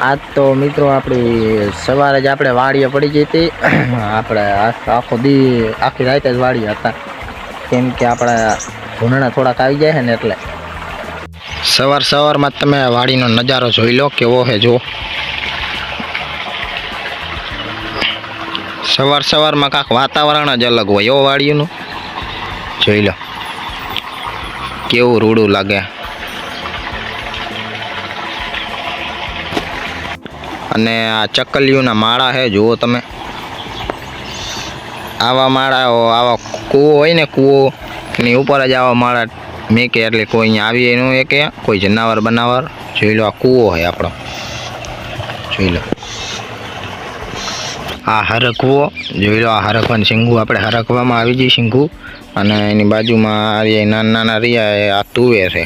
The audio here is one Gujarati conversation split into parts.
આજ તો મિત્રો આપણી સવારે જ આપણે વાડીએ પડી ગઈ હતી. આપણે આખી રાત જ વાડીએ હતા, કેમ કે આપણા ભૂંડણા થોડાક આવી જાય છે ને એટલે. સવારમાં તમે વાડીનો નજારો જોઈ લો કેવો છે. જો સવારમાં કાંક વાતાવરણ જ અલગ હોય એવો વાડીનું. જોઈ લો કેવું રૂડું લાગે. અને આ ચકલીઓના માળા છે, જુઓ તમે. આવા માળા, આવા કૂવો હોય ને, કૂવો એની ઉપર જ આવા માળા મેકે, એટલે કોઈ અહીંયા આવી એનું એક કોઈ જનાવર બનાવર. જોઈ લો આ કૂવો હોય આપણો. જોઈ લો આ હરકવો. જોઈ લો આ હરકવાનું શીંગું આપણે હરકવામાં આવી જઈએ શીંગું. અને એની બાજુમાં નાના રહ્યા આ તુવેર છે.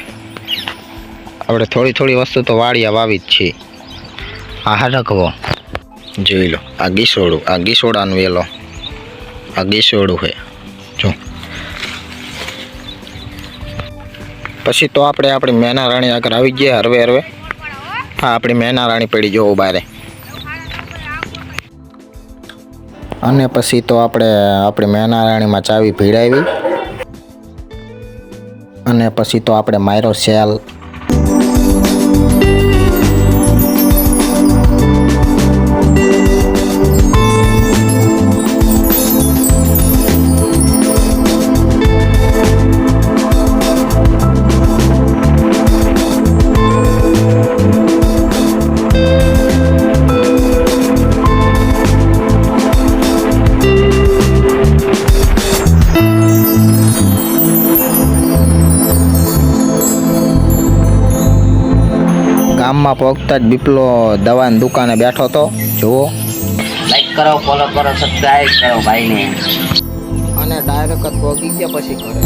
આપણે થોડી વસ્તુ તો વાડિયા વાવી જ છીએ. આ હરકવો જોઈ લો. આ ગીસોડું, આ ગીસોડાનું વેલો, આ ગીસોડું છે. જો પછી તો આપણે આપણી મેના રાણી આગળ આવી ગયા હરવે. હા, આપણી મેના રાણી પડી જો બારે. અને પછી તો આપણે આપણી મેના રાણીમાં ચાવી ભીડાવી. અને પછી તો આપણે માર્યો સેલ. ગામમાં પહોંચતા જ બીપલો દવાની દુકાને બેઠો હતો. જુઓ, લાઈક કરો, ફોલો કરો, સબસ્ક્રાઇબ કરો ભાઈને. અને ડાયરેક્ટ જ પહોંચી ગયા પછી ઘરે.